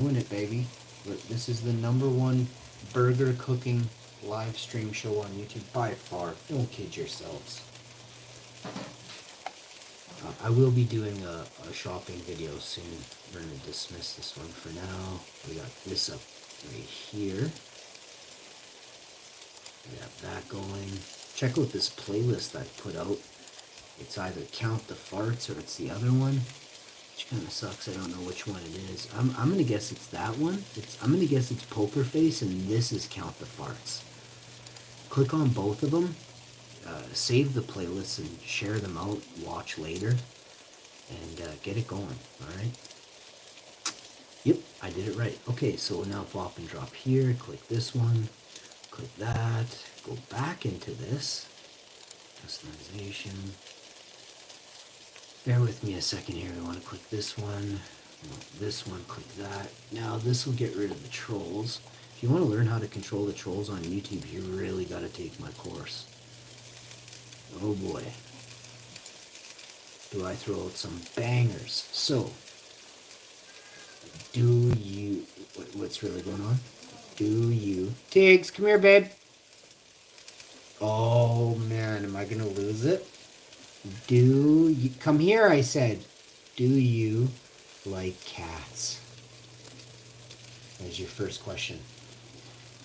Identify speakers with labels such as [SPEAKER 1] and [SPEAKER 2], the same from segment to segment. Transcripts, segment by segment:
[SPEAKER 1] Doing it, baby. This is the #1 burger cooking live stream show on YouTube by far. Don't kid yourselves. I will be doing a shopping video soon. We're going to dismiss this one for now. We got this up right here. We got that going. Check out this playlist I put out. It's either Count the Farts or it's the other one. Which kind of sucks. I don't know which one it is. I'm going to guess it's that one. I'm going to guess it's Poker Face and this is Count the Farts. Click on both of them. Save the playlists and share them out, watch later, and get it going, alright? Yep, I did it right. Okay, so now pop and drop here, click this one, click that, go back into this, customization. Bear with me a second here, I want to click this one, click that. Now this will get rid of the trolls. If you want to learn how to control the trolls on YouTube, you really got to take my course. Oh boy. Do I throw out some bangers. So, do you... What's really going on? Do you... Tiggs, come here, babe. Oh, man, am I going to lose it? Do you... Come here, I said. Do you like cats? There's your first question.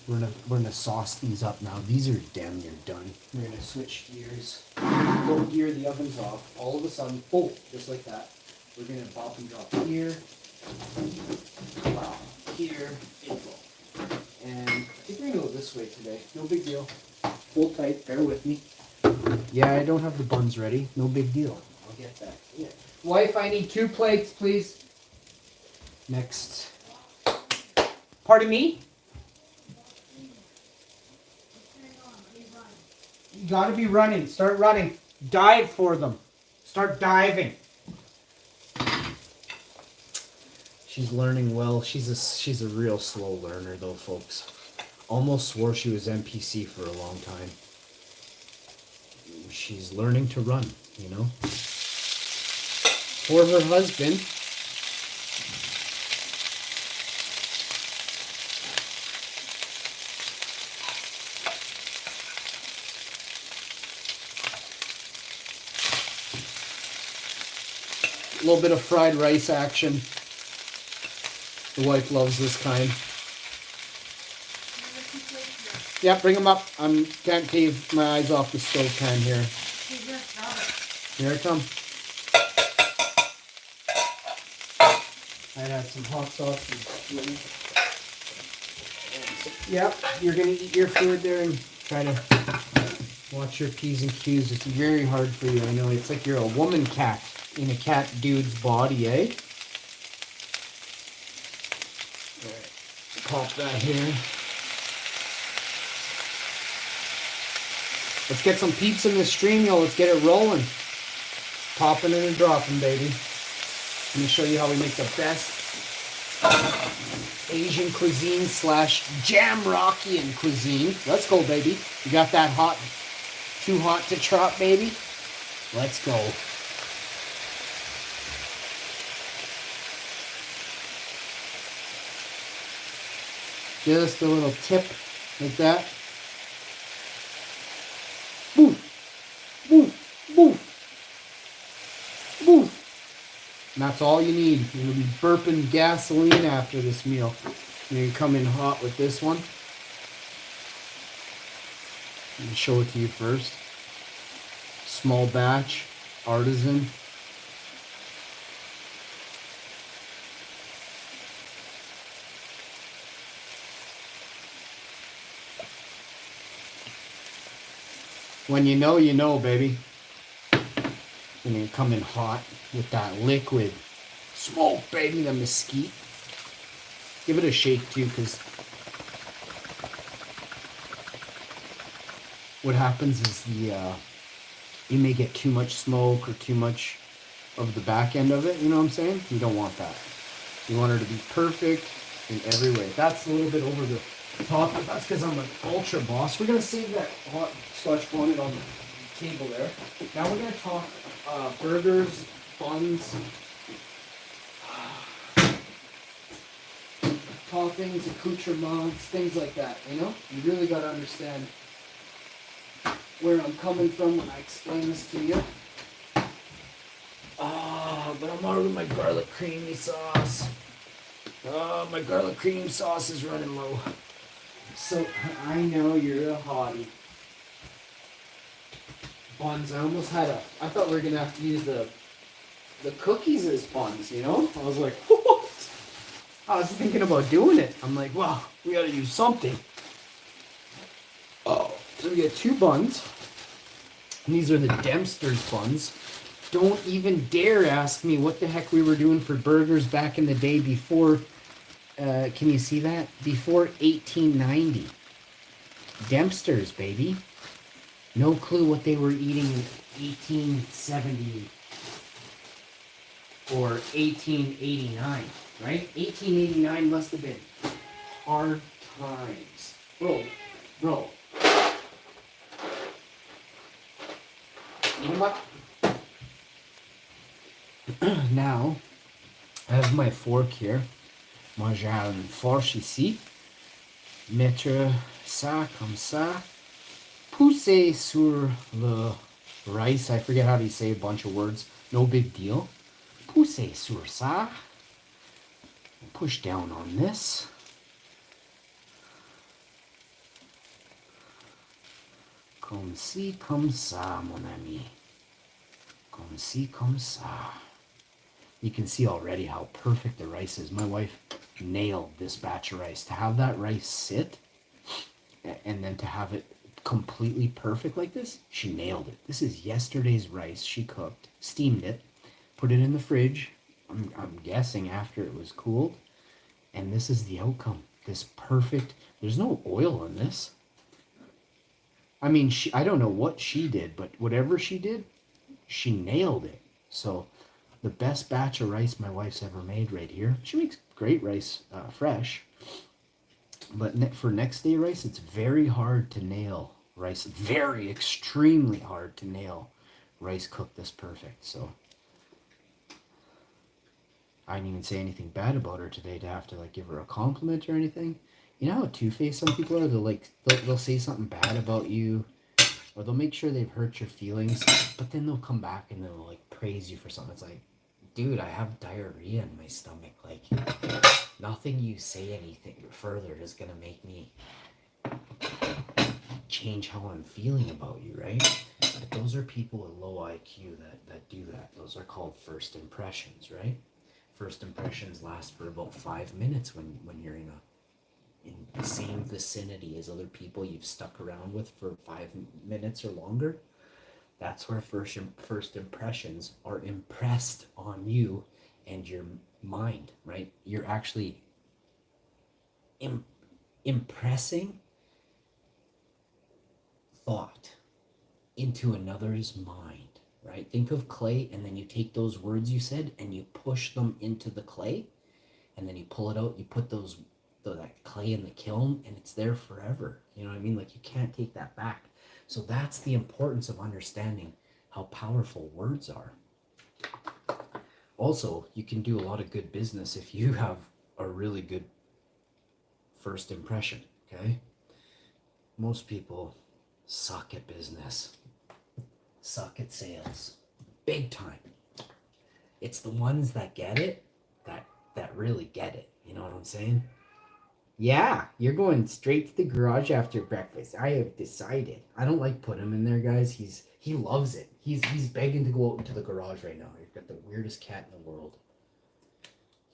[SPEAKER 1] We're gonna sauce these up now. These are damn near done. We're gonna switch gears. Go gear, the oven's off. All of a sudden, oh, just like that. We're gonna pop and drop here. Wow, here, info. And I think we're gonna go this way today. No big deal. Hold tight, bear with me. Yeah, I don't have the buns ready. No big deal. I'll get that. Yeah. Wife, I need 2 plates, please. Next. Pardon me? You gotta be running. Start running. Dive for them. Start diving. She's learning well. She's a real slow learner though, folks. Almost swore she was NPC for a long time. She's learning to run, you know? For her husband. A little bit of fried rice action. The wife loves this kind. Yeah, bring them up. I can't take my eyes off the stove pan here. Here I come. I'd add some hot sauce. Yep, you're going to eat your food there and try to watch your P's and Q's. It's very hard for you. I know it's like you're a woman cat in a cat dude's body, eh? Alright, pop that here. Let's get some peeps in the stream, yo. Let's get it rolling. Popping and dropping, baby. Let me show you how we make the best Asian cuisine / Jamrockian cuisine. Let's go, baby. You got that hot, too hot to trot, baby? Let's go. Just a little tip like that. Boof, boof, boof, boof. And that's all you need. You're going to be burping gasoline after this meal. You're going to come in hot with this one. Let me show it to you first. Small batch, artisan. When you know, baby. And you come in hot with that liquid smoke, baby, the mesquite. Give it a shake too, because what happens is you may get too much smoke or too much of the back end of it. You know what I'm saying? You don't want that. You want her to be perfect in every way. That's a little bit over the top. That's because I'm an ultra boss. We're gonna save that hot Scotch bonnet on the table there. Now we're gonna talk burgers, buns. toppings, accoutrements, things like that, you know? You really got to understand where I'm coming from when I explain this to you. But I'm out of my garlic creamy sauce. My garlic cream sauce is running low. So, I know you're a hottie. Buns, I thought we were going to have to use the cookies as buns, you know? I was like, what? I was thinking about doing it. I'm like, well, we got to use something. Oh, so we get 2 buns. And these are the Dempster's buns. Don't even dare ask me what the heck we were doing for burgers back in the day before, can you see that? Before 1890. Dempster's, baby. No clue what they were eating in 1870 or 1889, right? 1889 must have been hard times. Bro. You know what? Now, I have my fork here. Moi, j'ai une fourche ici. Mettre ça comme ça. Pousser sur le rice. I forget how to say a bunch of words. No big deal. Pousser sur ça. Push down on this. Comme ci, comme ça, mon ami. Comme ci, comme ça. You can see already how perfect the rice is. My wife nailed this batch of rice. To have that rice sit and then to have it completely perfect like this, she nailed it. This is yesterday's rice she cooked, steamed it, put it in the fridge, I'm guessing after it was cooled, and this is the outcome. This perfect, there's no oil in this. I mean, I don't know what she did, but whatever she did, she nailed it. So the best batch of rice my wife's ever made right here. She makes great rice fresh. But for next day rice, it's very hard to nail rice. Very, extremely hard to nail rice cooked this perfect. So I didn't even say anything bad about her today to have to like give her a compliment or anything. You know how two-faced some people are? They'll say something bad about you, or they'll make sure they've hurt your feelings, but then they'll come back and they'll like praise you for something. It's like, dude, I have diarrhea in my stomach. Like, nothing you say anything further is gonna make me change how I'm feeling about you, right? But those are people with low IQ that do that. Those are called first impressions, right? First impressions last for about 5 minutes when you're in the same vicinity as other people you've stuck around with for 5 minutes or longer. That's where first impressions are impressed on you and your mind, right? You're actually impressing thought into another's mind, right? Think of clay, and then you take those words you said and you push them into the clay, and then you pull it out, you put that clay in the kiln, and it's there forever. You know what I mean? Like, you can't take that back. So that's the importance of understanding how powerful words are. Also, you can do a lot of good business if you have a really good first impression, okay? Most people suck at business, suck at sales, big time. It's the ones that get it that really get it. You know what I'm saying? Yeah, you're going straight to the garage after breakfast. I have decided. I don't like putting him in there, guys. He loves it. He's begging to go out into the garage right now. You've got the weirdest cat in the world.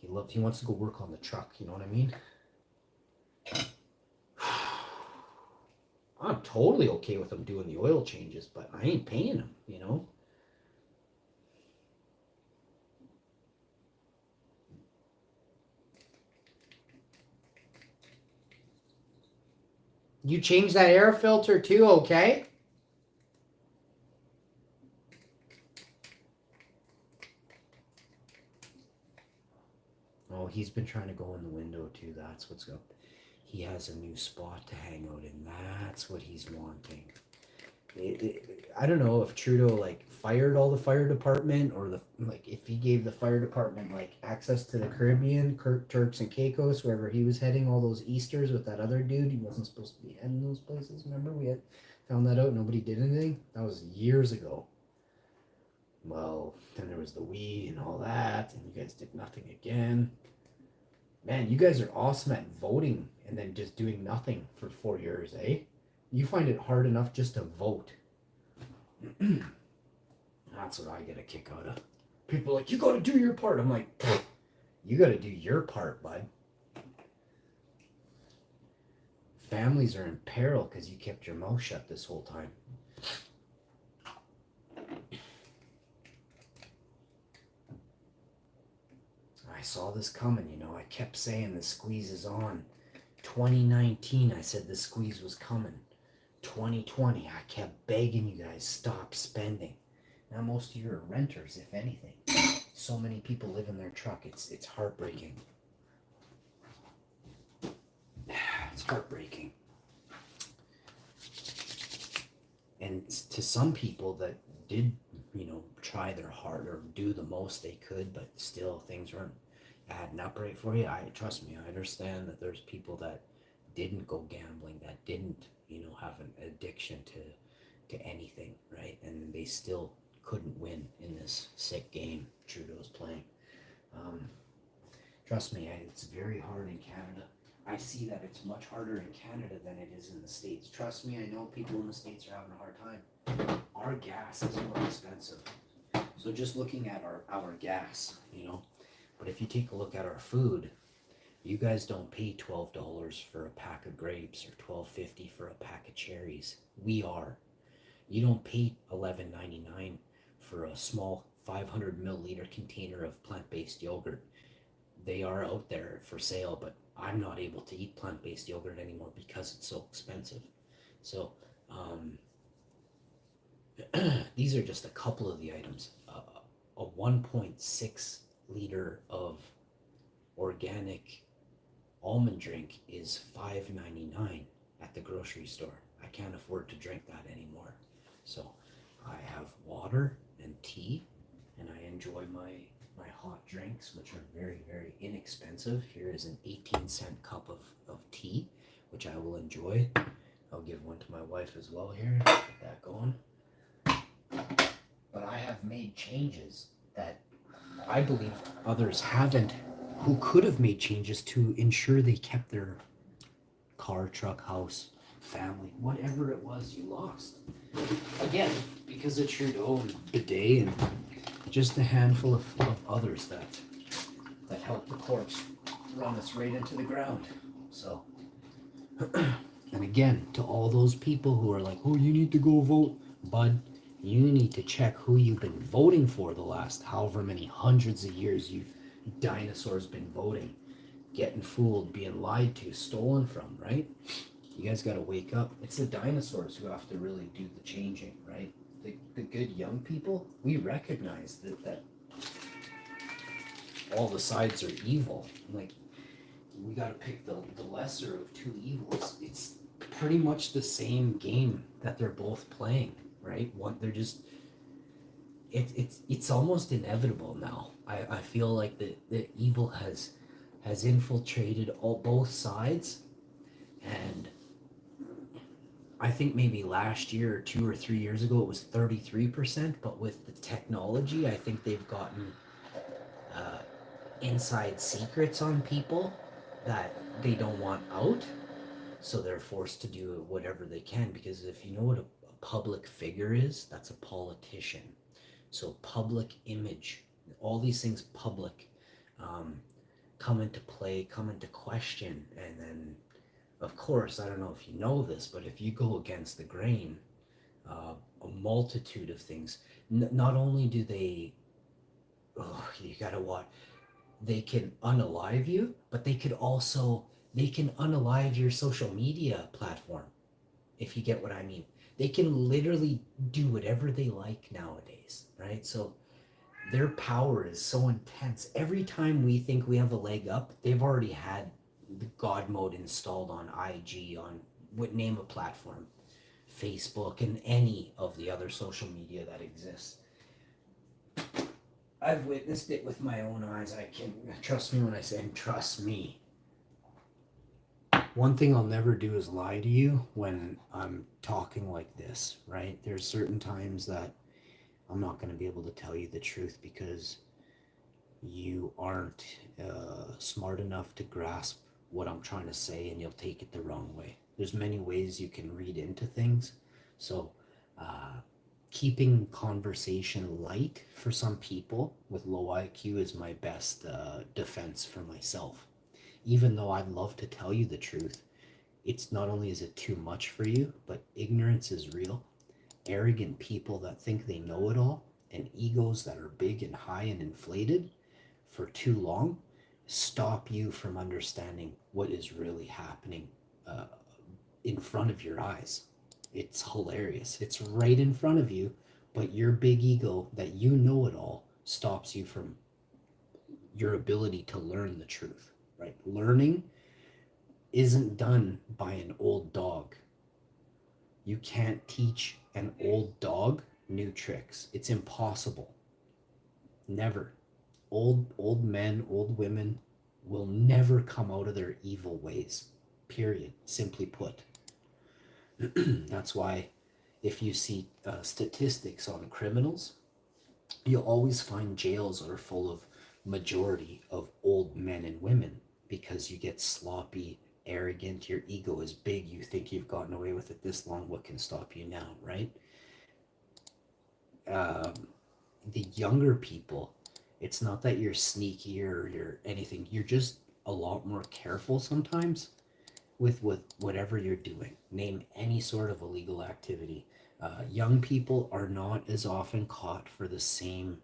[SPEAKER 1] He wants to go work on the truck. You know what I mean? I'm totally okay with him doing the oil changes, but I ain't paying him. You know. You change that air filter too, okay? Oh, he's been trying to go in the window too. That's what's up. He has a new spot to hang out in. That's what he's wanting. I don't know if Trudeau like fired all the fire department, or if he gave the fire department like access to the Caribbean, Turks and Caicos, wherever he was heading all those Easters with that other dude. He wasn't supposed to be heading those places. Remember, we had found that out. Nobody did anything. That was years ago. Well, then there was the weed and all that, and you guys did nothing again. Man, you guys are awesome at voting and then just doing nothing for 4 years, eh? You find it hard enough just to vote. That's what I get a kick out of. People are like, you gotta do your part. I'm like, you gotta do your part, bud. Families are in peril because you kept your mouth shut this whole time. I saw this coming, you know. I kept saying the squeeze is on. 2019, I said the squeeze was coming. 2020, I kept begging you guys, stop spending. Now most of you are renters, if anything. So many people live in their truck. It's heartbreaking. It's heartbreaking. And to some people that did, you know, try their hard or do the most they could, but still things weren't adding up right for you. Trust me, I understand that there's people that didn't go gambling, that didn't, you know, have an addiction to anything, right? And they still couldn't win in this sick game Trudeau's playing. Trust me, it's very hard in Canada. I see that it's much harder in Canada than it is in the States. Trust me, I know people in the States are having a hard time. Our gas is more expensive. So just looking at our gas, you know, but if you take a look at our food, you guys don't pay $12 for a pack of grapes or $12.50 for a pack of cherries. We are. You don't pay $11.99 for a small 500 milliliter container of plant-based yogurt. They are out there for sale, but I'm not able to eat plant-based yogurt anymore because it's so expensive. So these are just a couple of the items. A 1.6 liter of organic almond drink is $5.99 at the grocery store. I can't afford to drink that anymore. So I have water and tea, and I enjoy my hot drinks, which are very, very inexpensive. Here is an 18-cent cup of tea, which I will enjoy. I'll give one to my wife as well here. Get that going. But I have made changes that I believe others haven't, who could have made changes to ensure they kept their car, truck, house, family, whatever it was you lost. Again, because of Trudeau and Bidet and just a handful of others that helped the corpse run us right into the ground. So, and again, to all those people who are like, oh, you need to go vote, bud, you need to check who you've been voting for the last however many hundreds of years you dinosaurs been voting, getting fooled, being lied to, stolen from, right? You guys got to wake up. It's the dinosaurs who have to really do the changing, right? The good young people, we recognize that all the sides are evil. Like, we got to pick the lesser of two evils. It's pretty much the same game that they're both playing, right? They're just, it's almost inevitable now. I feel like the evil has infiltrated both sides, and I think maybe last year or 2 or 3 years ago it was 33%, but with the technology, I think they've gotten inside secrets on people that they don't want out, so they're forced to do whatever they can. Because if you know what a public figure is, that's a politician. So public image, all these things public, come into play, come into question, and then of course, I don't know if you know this, but if you go against the grain, a multitude of things, not only do they, you gotta watch, they can unalive you, but they can unalive your social media platform, if you get what I mean. They can literally do whatever they like nowadays, right? So their power is so intense. Every time we think we have a leg up, they've already had the God mode installed on IG, on what, name a platform, Facebook, and any of the other social media that exists. I've witnessed it with my own eyes. I can trust me when I say trust me. One thing I'll never do is lie to you when I'm talking like this, right? There's certain times that I'm not going to be able to tell you the truth because you aren't smart enough to grasp what I'm trying to say, and you'll take it the wrong way. There's many ways you can read into things. So keeping conversation light for some people with low IQ is my best defense for myself. Even though I'd love to tell you the truth, it's not only is it too much for you, but ignorance is real. Arrogant people that think they know it all, and egos that are big and high and inflated for too long, stop you from understanding what is really happening in front of your eyes. It's hilarious. It's right in front of you, but your big ego that you know it all stops you from your ability to learn the truth, right? Learning isn't done by an old dog. You can't teach an old dog new tricks. It's impossible. Never. Old men, old women will never come out of their evil ways. Period. Simply put. That's why if you see statistics on criminals, you'll always find jails are full of majority of old men and women, because you get sloppy, arrogant, your ego is big, you think you've gotten away with it this long, what can stop you now, right? The younger people, it's not that you're sneaky or you're anything, you're just a lot more careful sometimes with whatever you're doing. Name any sort of illegal activity. Young people are not as often caught for the same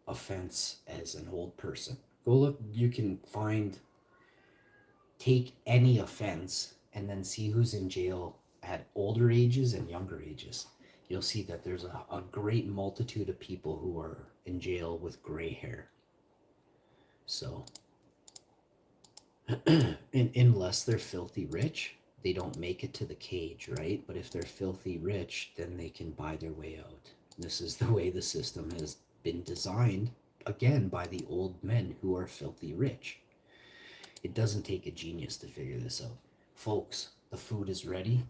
[SPEAKER 1] offense as an old person. Go look, you can take any offense and then see who's in jail at older ages and younger ages. You'll see that there's a great multitude of people who are in jail with gray hair. So, unless they're filthy rich, they don't make it to the cage, right? But if they're filthy rich, then they can buy their way out. This is the way the system has been designed, again, by the old men who are filthy rich. It doesn't take a genius to figure this out. Folks, the food is ready.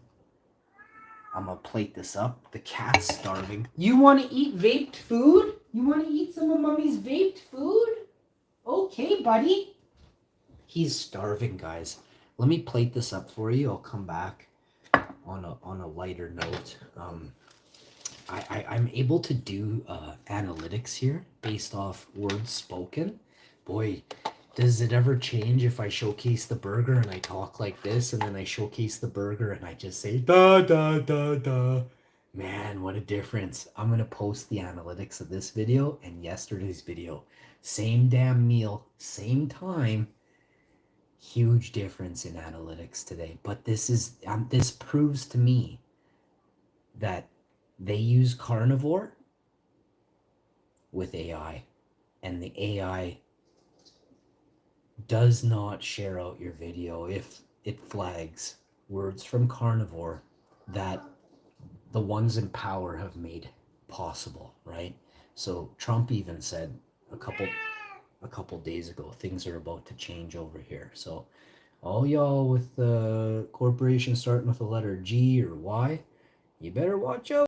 [SPEAKER 1] I'm gonna plate this up. The cat's starving. You want to eat vaped food? You want to eat some of Mommy's vaped food? Okay, buddy. He's starving, guys. Let me plate this up for you. I'll come back on a lighter note. I'm able to do analytics here based off words spoken. Boy, does it ever change if I showcase the burger and I talk like this, and then I showcase the burger and I just say da da da da. Man, what a difference. I'm gonna post the analytics of this video and yesterday's video. Same damn meal, same time. Huge difference in analytics today. But this proves to me that they use carnivore with AI, and the AI does not share out your video if it flags words from carnivore that the ones in power have made possible, right? So Trump even said a couple days ago, things are about to change over here. So all y'all with the corporation starting with the letter G or Y, you better watch out.